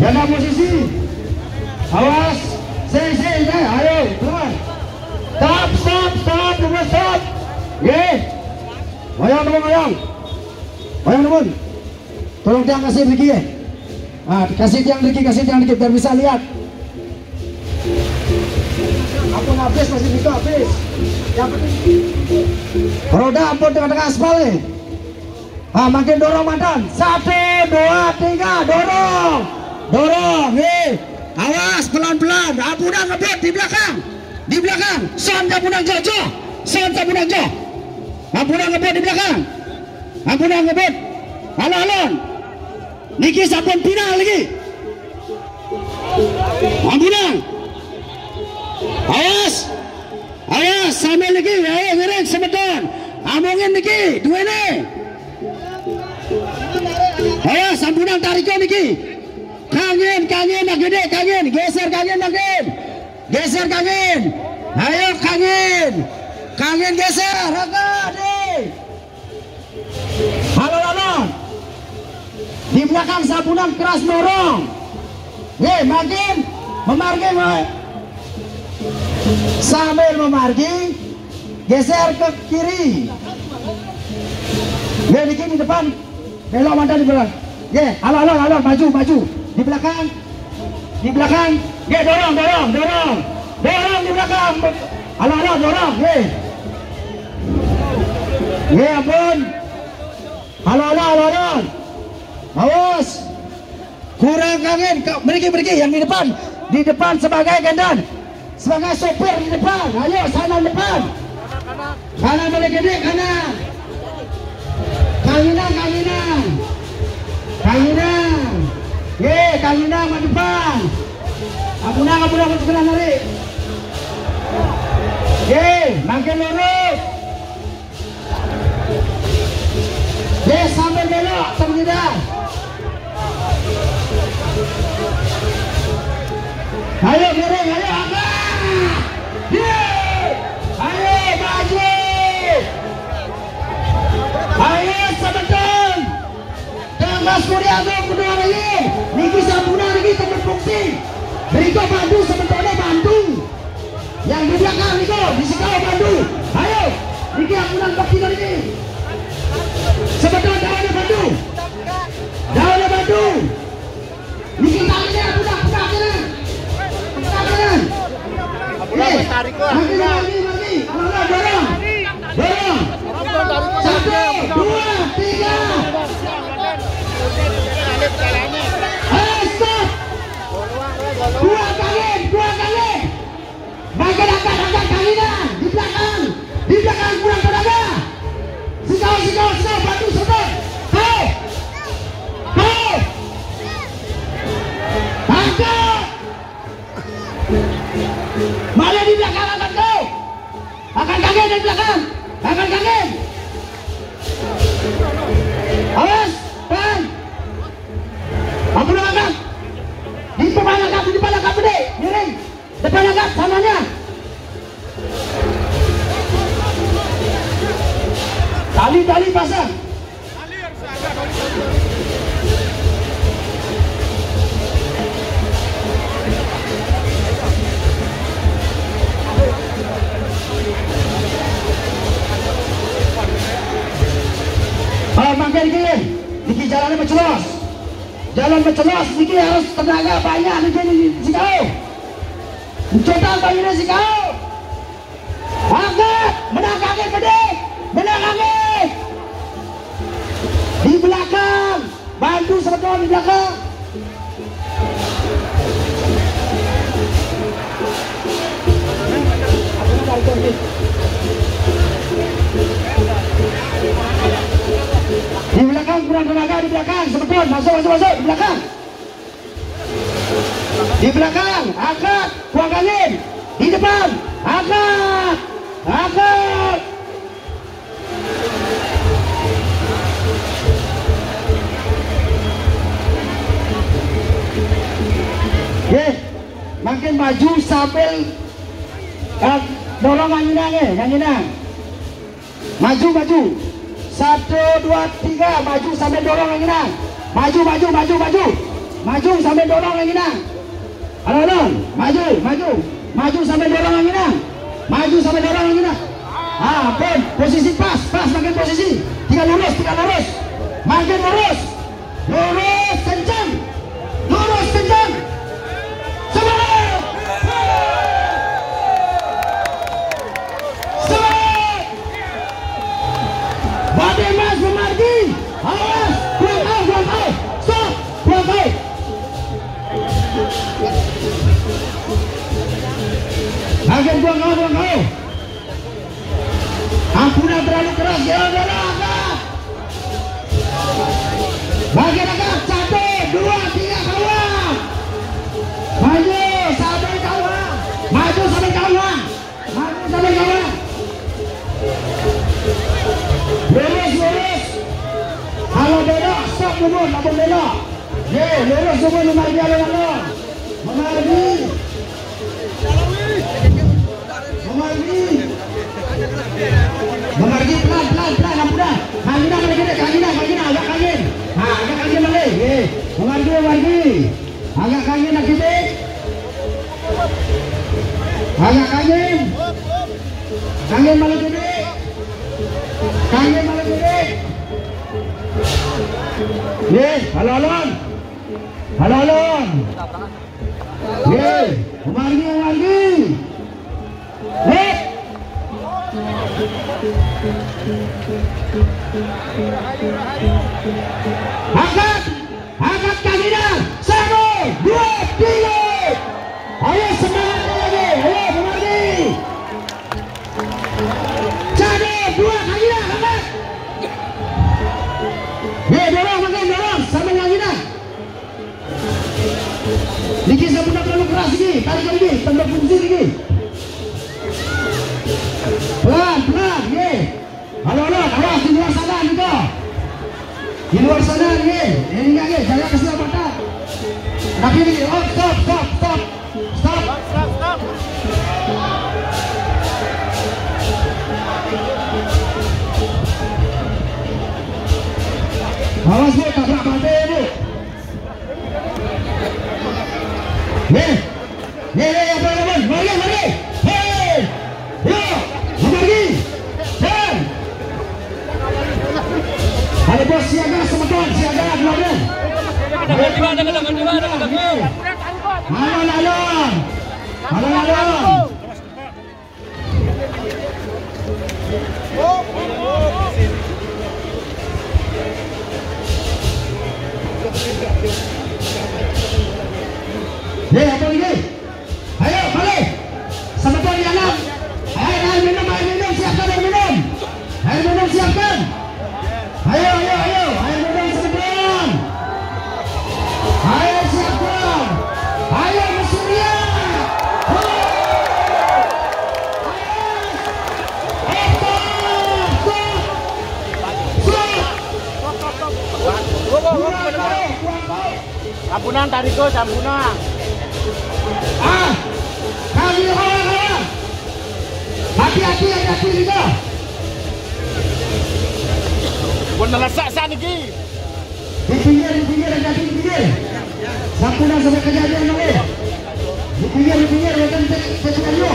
Jaga posisi. Awas. Ayo, teman. Stop, teman, stop. Goyang, teman. Tolong tiang kasih dikit ya. Kasih tiang dikit biar bisa lihat. Ampun habis, masih bisa habis. Yang penting roda ampun tengah-tengah aspal nih. Makin dorong mantan. 1, 2, 3, dorong. Awas pelan-pelan. Ampunang ngebut di belakang. Son ampunang jojo. Ampunang ngebut di belakang. Ampunang ngebut. Alon. Niki sampun final lagi. Ampunang. Awas sambil lagi. Ayo ngereng sebentar. Amongin niki dua ini. Ayo sampunang tariko niki. Kangin nak gede kangin. Geser kangin. Ayo kangin geser. Halo. Di belakang sampunang keras dorong. Makin memargi. Sambil memargi, geser ke kiri. Niki di depan. Belok mantan di belakang. Halo, maju. Di belakang. Dorong di belakang. Halo, dorong. Ampun. Halo. Awas. Kurang kangin. Beriki yang di depan sebagai gendan. Sebagai sopir di depan. Ayo sana depan. Kanan boleh gede kanan. Kanginan. Kanginan ke depan. Ampunang sebelah narik. Makin lurus. Sambil belok tidak. Ayo miring, ayo angkat. Ayo maju. Ayo sebentar. Mas Surya Agung kedua lagi. Niki sampunang lagi tempat fungsi. Berikut bantu sebenarnya bantu. Yang di belakang Niko di sekau bantu. Ayo Niki ampunang bakti lagi. Sebentar daunnya bantu. Niki tangannya budak kanan. Tarik lagi. Dorong. 1, 2, 3. Stop. Dua kali. Bagian angkat kanginan di belakang kurang tenaga. Sikau bantu sebentar. Kau. Angkat. Mana di belakang angkat kau? Angkat kaki di belakang. Awas, pan. Aku udah angkat. Di depan angkat gede. Miring. Depan angkat sananya. Tali pasang. jalan mencelos sedikit harus tenaga banyak di kau. Mencetak bayinya si kau. Angkat, menang kaki gede, menang kaki. Di belakang, bantu sebetulnya di belakang. Di belakang kurang tenaga, di belakang sebetulnya masuk di belakang. Di belakang, angkat, buang angin. Di depan, angkat, angkat. Makin maju sambil dorong anginang. Maju. 1, 2, 3, maju sambil dorong anginang. Maju sambil dorong anginang. Alon, maju sambil dorong anginang. Pun posisi pas makin posisi. Tiga lurus. Makin lurus kencang. Badai Mas Memardi, awas, buang out, stop, buang out. Agen buang out. Ampunan terlalu keras, ya agak. Bagian agak, 1, 2, 3, kawan. Maju sampai kawan. Lurus. Kalau belok, stop dulu, tak boleh belok. Lurus semua Memardi alon. Memardi pelan, ampunan. Kanginang agak kagin. Agak kagin balik. Memardi. Agak kagin lagi dek. Agak kagin. Kagin balik dek. Alon. Memardi. Angkat kakinya. 1, 2, 3. Ayo semangat lagi. Ayo Memardi. 1, 2, kakinya angkat. Dorong sama kakinya. Dikit sabuna terlalu keras lagi. Tarik lagi, tambah fungsi lagi. Pelan, Alon, awas di luar sana juga. Di luar sana nih, ini enggak jaga keselamatan. Tapi ini, stop. Awas bu, tabrak pantai bu. Mari. Memardi. Ada bos siaga semeton, siaga keluarin. Alon. Apa lagi? Ayo balik. Semeton di anak. Air minum, siapkan air minum. Siapkan. Ayo, air minum semeton. Ayo siapkan. Ayo Mesuria. Ampunan tarik go, ampunan. Kami kawan. Hati-hati juga. Benar lasak lagi. Di pinggir, hati-hati di pinggir. Sampuna sampai kejadian dulu. Di pinggir, bukan sesuatu dulu.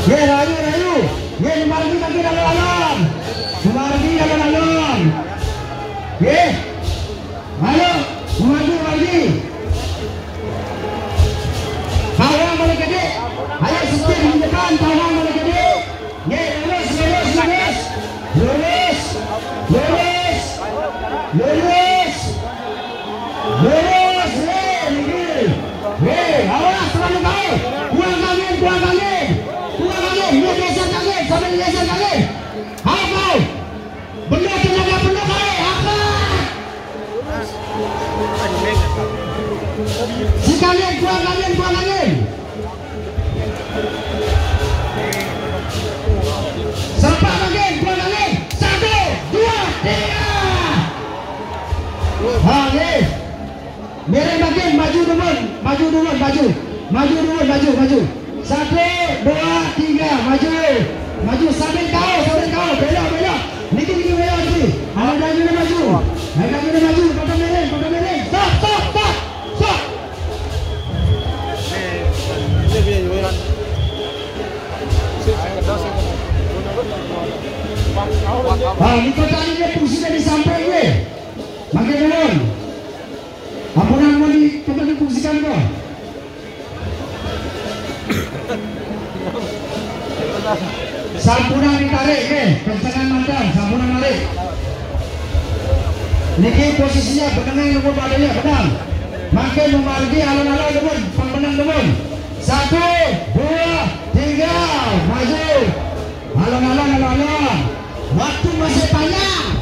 Ye rayu rayu. Ye Margi lagi alon-alon. Margi alon-alon. Ye. Ayo, Margi. Kawang boleh gede. Ayo setir di depan, kawang boleh gede. Ye lurus. Hei, awas terlalu kau. Buang angin. Dia geser angin, sambil geser angin. Hai kau. Penuh tenaga penuh kau. Apa? Sekalian buang angin. Serpak angin, buang angin. 1, 2, 3. Oke. Mereng bagian maju dulu. 1, 2, 3 maju sambil kau belok niki belok niki ada juga maju pada mereng stop ini kota ini fungsinya di samping gue makin turun ampunan mau difungsikan kok. Sampurna ditarik kencengan mantan, sampurna narik. Niki posisinya benang nomor badannya benang. Makin memargi alon-alon demun, pembenang demun. 1, 2, 3 maju. Alon-alon. Waktu masih panjang.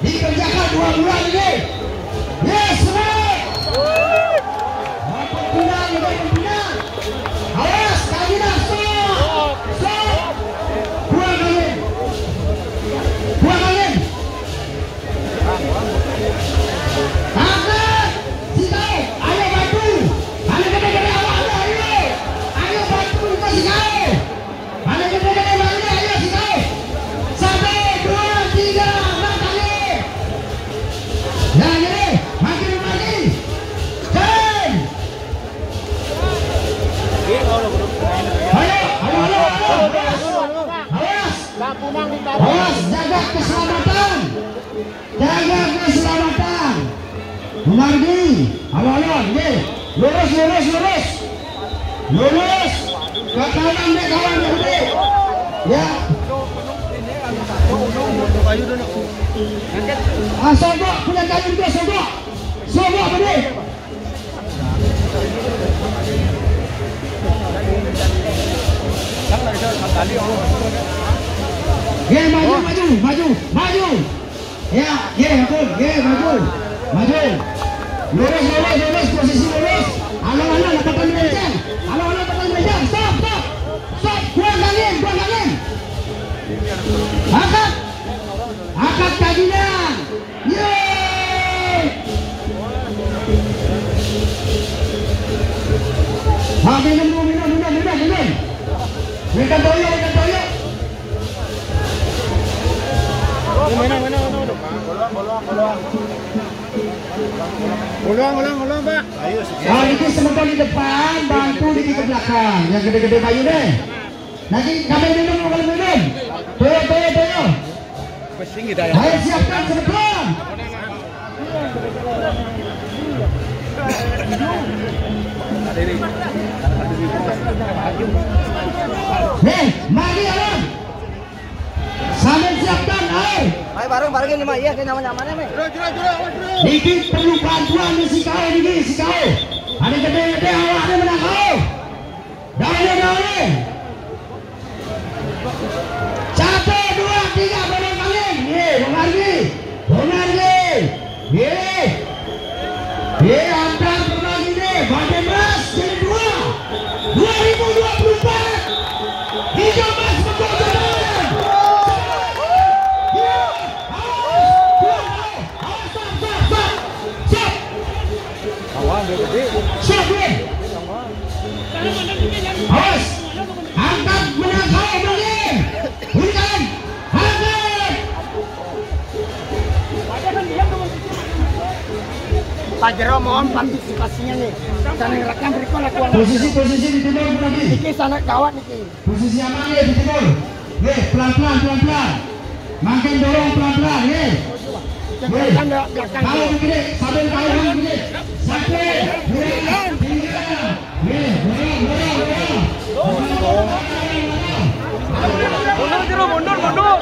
Dikerjakan 2 bulan ini. Yes, semangat. Pindah. Awas, kaki dah, stop. Buang angin. Angkat, si kau, ayo bantu. Ayo gede-gede awak, ayo bantu kita si kau. Ayo gede-gede balik, ayo si kau. 1, 2, 3, angkat kaki. Nah gini, makin lagi. Jalan. Awas, jaga keselamatan. Margi, alon-alon, lurus. Ke kanan deh kawan deh. Ya. Sogok punya kayu juga sogok beri. Ye maju. Ya, maju. Lurus, posisi lurus. Alon-alon tekan meja. Stop. Buang angin. Angkat kakinya. Yeay. Minum. Ikan toyo. Bolong, Pak. Ayo. Ini sebentar di depan, bantu di belakang. Yang gede-gede kayu deh. Nanti kami minum. Toyo. Ayo siapkan sebentar. Nih, mari alon. Sambil siapkan air. Ayo bareng ini mah iya kayak nyaman-nyamannya meh. Niki perlu bantuan si kau. Ada gede-gede awak ada menang kau. Daun. 1, 2, 3 boleh angin. Mengargi. Antar lagi deh. Badan beras jadi 2024. Hijau mas berkotoran. Awas, angkat menangkau berlin. Berikan, angkat. Pak Jero mohon partisipasinya nih. Posisi di timur lagi. Niki sana kawat niki. Posisi aman ya di timur. Pelan-pelan. Makin dorong pelan-pelan, Kalau begini, sambil kalau begini. Sampai. Mundur.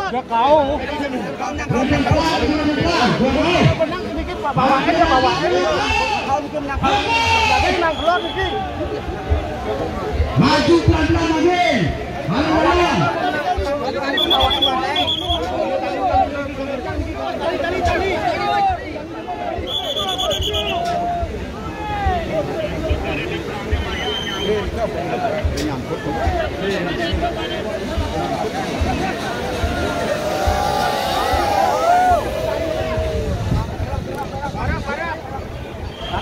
Dia kau. Maju pelan-pelan lagi.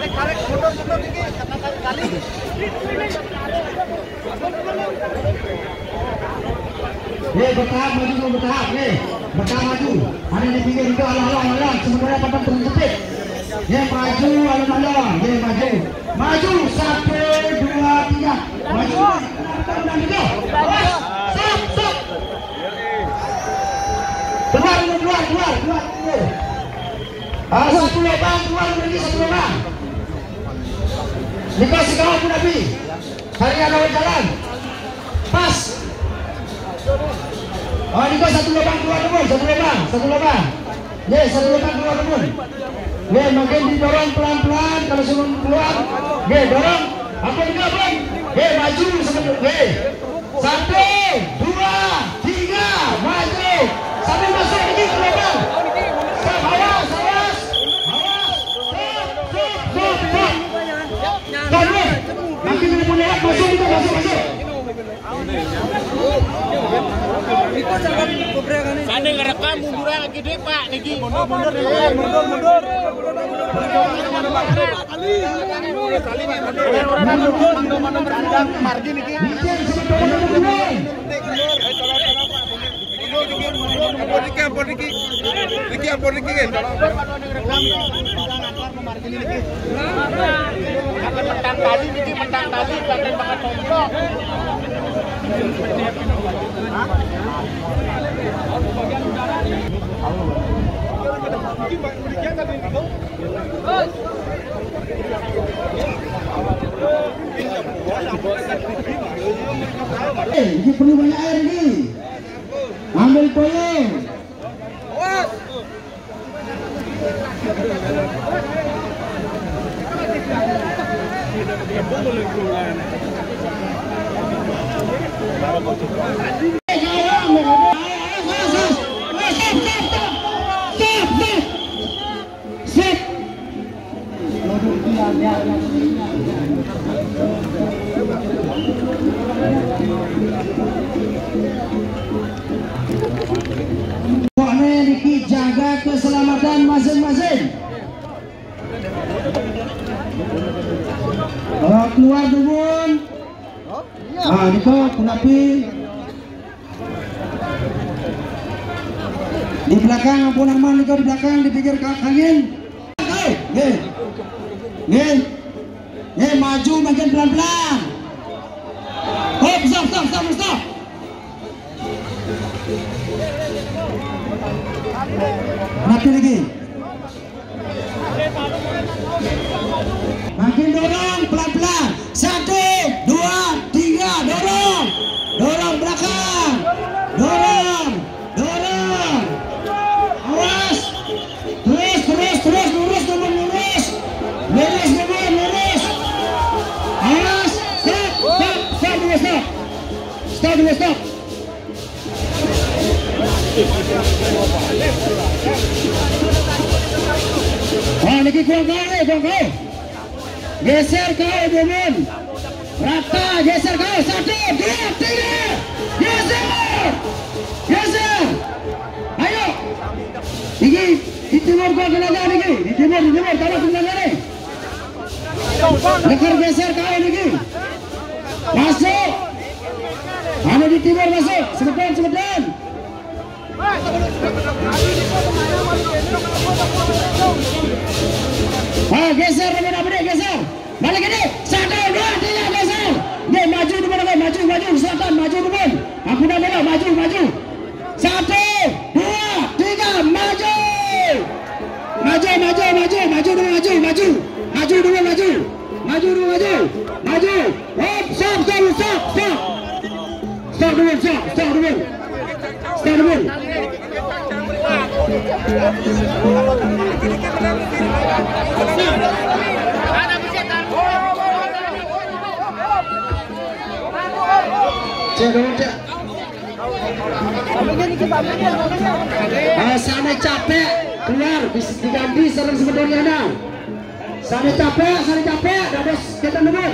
Tarik, mundur dikit. Kali. Bertahap maju. Bertahap maju. Ada di pinggir itu alon-alon. Sementara papan terjepit. Maju alon-alon. Maju 1, 2, 3. Maju. Stop. Keluar. Satu lubang, keluar lagi satu lubang. Dikasih kawat pun Nabi. Hari ada jalan. Pas. Dikasih satu lubang keluar pun, satu lubang. Satu lubang keluar pun. Makin didorong pelan-pelan kalau suruh keluar. Dorong. Apa enggak, Bang? Maju sebentar. 1, 2, 3, maju. Sambil masuk lagi ke lubang. Awas. Nanti punya masuk. Sana ngerekam mundur lagi deh Pak niki. Mundur. Margin niki. Ampun niki. Mentang tali pakai banget tomplok. Ini perlu banyak air ini. Ambil payung. Jaga keselamatan masing-masing. Keluar dubun. Itu penapi di belakang, ampun aman itu di belakang, di pinggir angin. Maju makin pelan-pelan. Stop. Nanti lagi. Makin dorong pelan-pelan. 1, 2, 3, dorong belakang. Dorong. Awas. Terus lurus. Awas. Stop. stop. Oh, Niki kurang kau. Geser kau, Domin. Rata, geser kau. 1, 2, 3. Geser. Ayo. Niki, di timur kau tenaga Niki. Di timur, taruh tenaga ni. Lekar geser kau Niki. Masuk. Ada di timur masuk. Sebentar. Ah, geser benar-benar geser. Balik ini. 1, 2, 3 geser. Dia maju dulu, maju. Selatan maju dulu. Aku dah belok maju. 1, 2, 3 maju. Maju dulu. Hop, stop dulu. Stop dulu. Sana capek keluar diganti serang sebenarnya ada. Sana capek dados kita nunggu.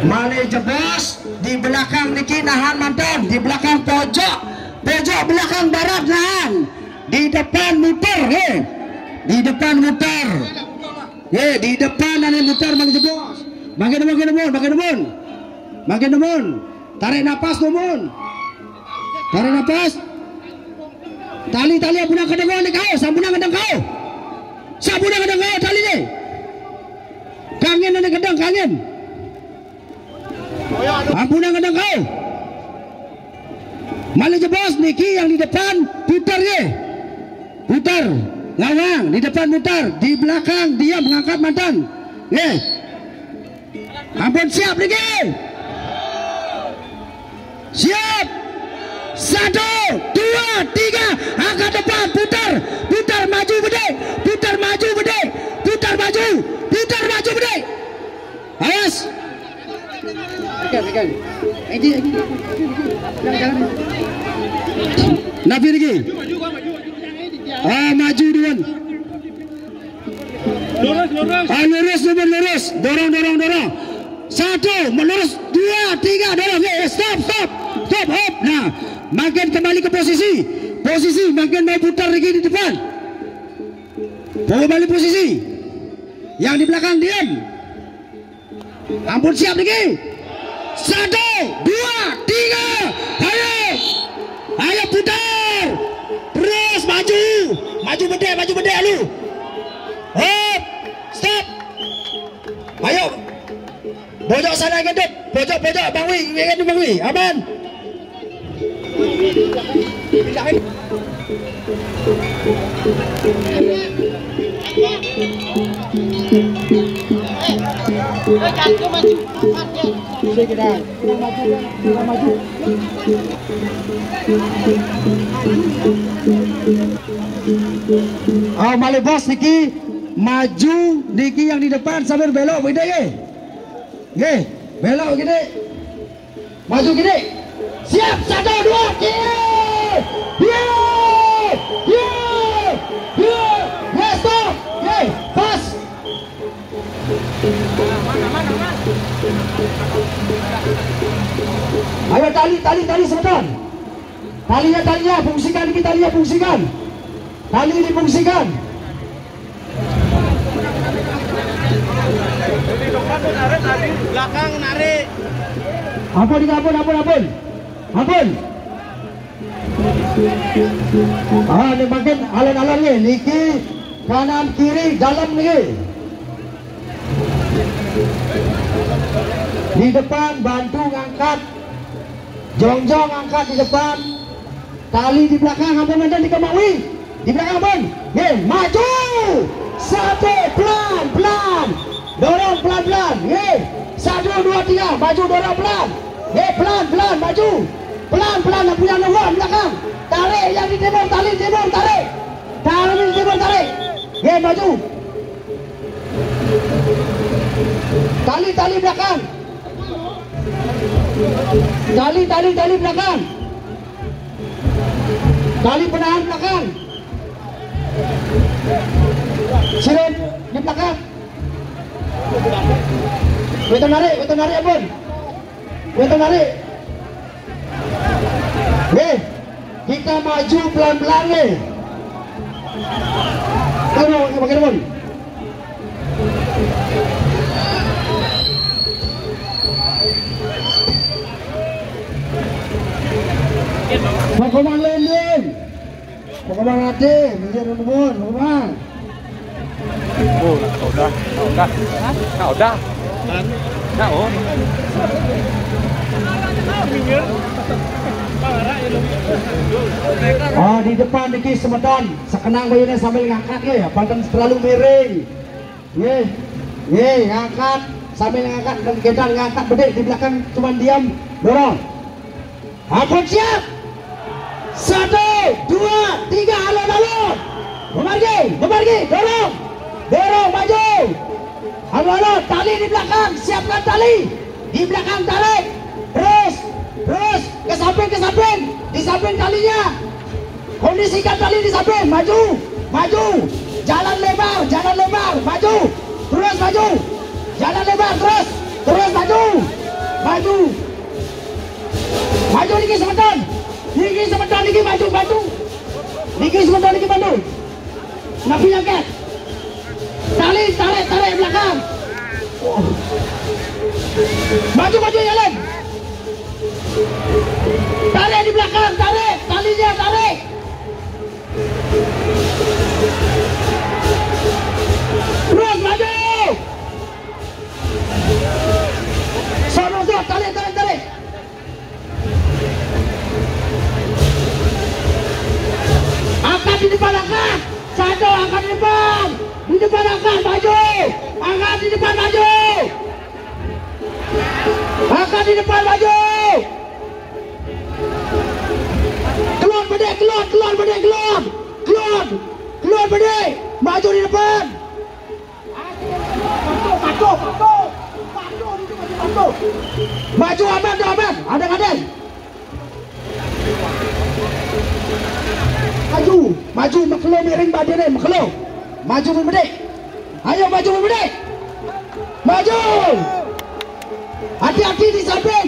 Male jebos di belakang Niki nahan mantan, di belakang pojok belakang barat nahan, di depan muter di depan ada muter Bang Jebos. Makin demun. Tarik napas Domun. Tali abuna kedeng ni kau, sabuna kedeng kau tali ni. Kangen ada kedeng kangen. Abuna kedeng kau. Male Jebos Niki yang di depan putar lawang di depan mutar, di belakang dia mengangkat mantan. Ampun siap Niki. Siap. 1, 2, 3 angkat depan putar maju bedek putar maju bedek. Awas. Ini Nabi lagi. Maju duluan. Lurus. Dorong. 1, melurus. 2, 3, dorong. Stop. Hop. Nah, makin kembali ke posisi makin mau putar lagi di depan. Kembali posisi. Yang di belakang diam. Ampun siap lagi. 1, 2, 3. Ayo putar. Terus maju bedek lu. Hop. Stop. Ayo. Pojok sana gendut. Pojok Bang Wi. Aman. Male bos Niki maju, Niki yang di depan sambil belok beda belok gini. Maju gini. Siap 1, 2, 3. Stop. Pas. Ayo tali sebentar. Talinya fungsikan kita fungsikan. Tali difungsikan. Belakang narik. Ampun. Ini makin alon-alon ni. Niki kanan kiri dalam ni. Di depan bantu ngangkat. Jongjong angkat di depan. Tali di belakang ampun mantan dikemaui. Di belakang ampun. Maju. 1 pelan. Dorong pelan-pelan. 1, 2, 3 maju dorong pelan. Pelan maju. Pelan yang punya nomor belakang. Tarik yang di timur, tarik. Tarik di timur tarik. Maju. Tali belakang. Tali belakang. Tali penahan belakang. Sirip di belakang. Weton narik abun. Weton narik. Kita maju pelan-pelan nih. Kalau pakai abun. Pokoknya lending. Pokoknya nanti, minggir abun, pokoknya. Oh, udah. Nah, oh. Oh, di depan niki semeton, sekenang bayunya sambil ngangkat ya, pantang terlalu miring. Ngangkat sambil ngangkat dan gedang ngangkat bedek di belakang cuma diam, dorong. Abun siap. 1, 2, 3, alon. Memargi, dorong maju. Alon, tali di belakang, siapkan tali. Di belakang tarik. Terus ke samping, di samping talinya. Kondisikan tali di samping, maju. Jalan lebar, maju. Terus maju. Jalan lebar, terus maju. Maju niki sebentar. Niki maju. Niki sebentar, niki maju. Nabi nyangket. Tarik belakang. Maju jalan. Tarik di belakang, talinya tarik. Terus maju. Sono tarik. Angkat di depan, angkat. Satu, angkat di depan. Di depan angkat, maju. Angkat di depan, maju. Angkat di depan, maju. Keluar bedek. Maju di depan. Maju aman. Ada. Maju makelo miring badannya, makelo. Maju bedek. Ayo maju bedek. Maju. Hati-hati di samping.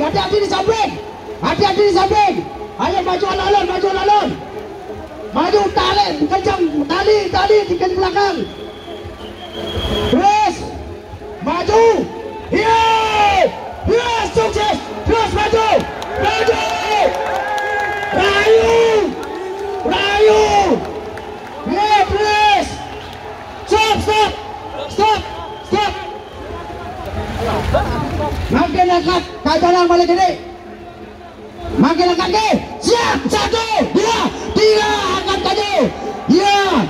Ayo maju alon. Maju kencang tali di belakang. Terus maju. Sukses. Terus maju. Rayu. Terus. Stop. Makin angkat, kajalan balik gede. Makin angkat ke. Siap. 1, 2, 3, angkat kaju. Ya.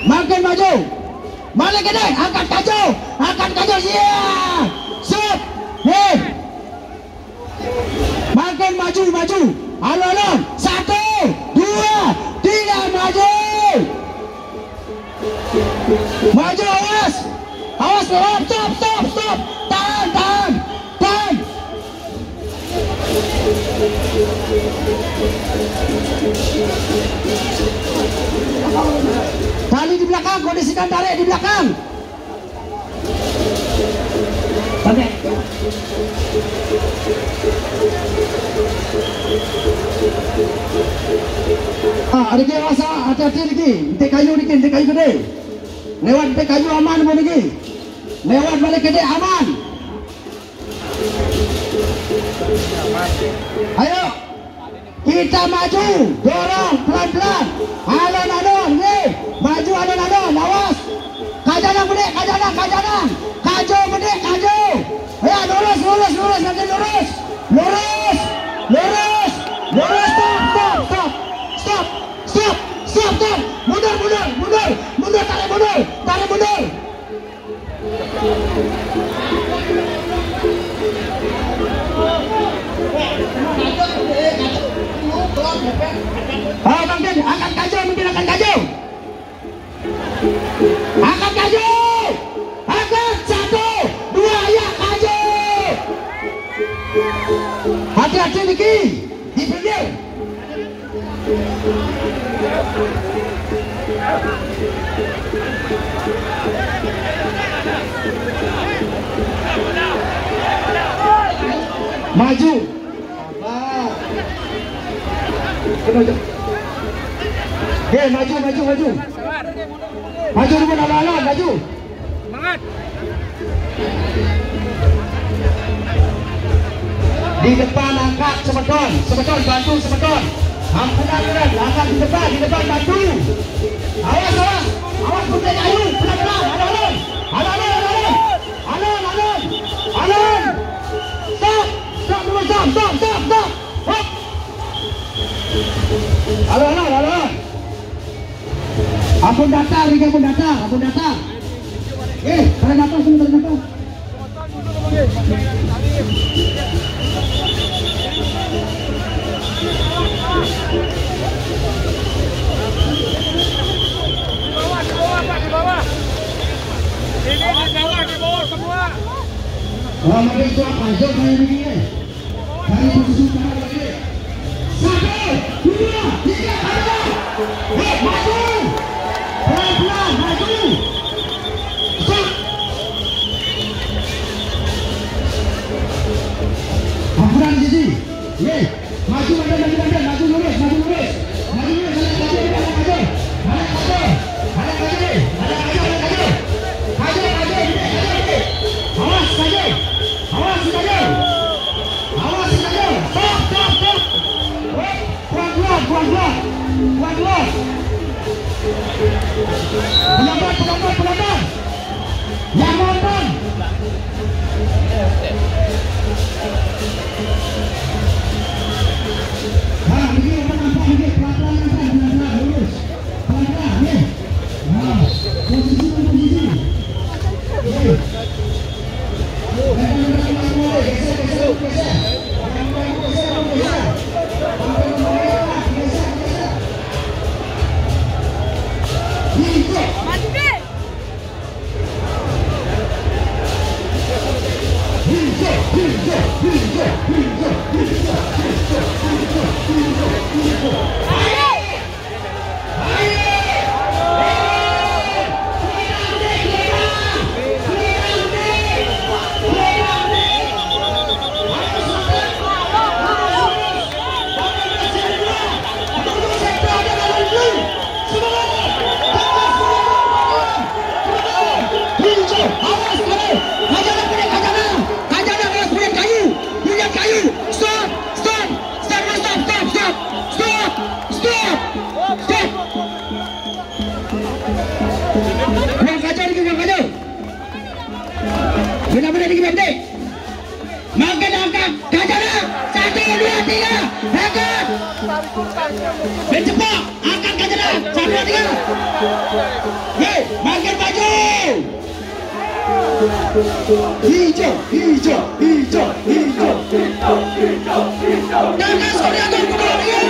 Makin maju. Balik gede, angkat kaju. Ya. Siap. Makin maju. Alon. 1, 2, 3, maju. Awas, stop. Tahan. Tali di belakang, kondisikan tarik di belakang. Tarik. Ada awas, hati-hati lagi. Entek kayu gede. Lewat entek kayu aman mau lagi. Lewat balik gede aman. Ayo kita maju, dorong pelan-pelan. Alon, maju alon, awas. Kajanang bedek, kaju bedek. Ayo lurus, nanti lurus. Stop. Mundur, tarik mundur. Angkat kaju. Angkat 1, 2, Hati-hati Niki, di pinggir. Maju. Maju. Maju dulu ala-ala, maju. Semangat. Di depan angkat semeton bantu semeton. Ampunan, angkat di depan bantu. Awas putih kayu, pelan-pelan, alon. Stop dulu, stop. Hop. Alon. Ampun datang. Kalian datang sini. Di bawah. Ini di bawah semua. Oh, mari itu apa? Jom saya begini. Dari posisi utama lagi. 1, 2, 3, maju. Pelan-pelan, maju. Stop. Ampunan di sini. Maju lurus. Awas saja. Stop. Pelan-pelan. Pelan-pelan. Yang nonton. Begini pelan-pelan lurus. Pelan-pelan, posisi. Benar-benar dikit. Makan angkat, kajana. 1, 2, 3, angkat. Bercepat, angkat kajana. 1, 2, 3. Makan baju. Hijau. Tangan Surya Gubernur.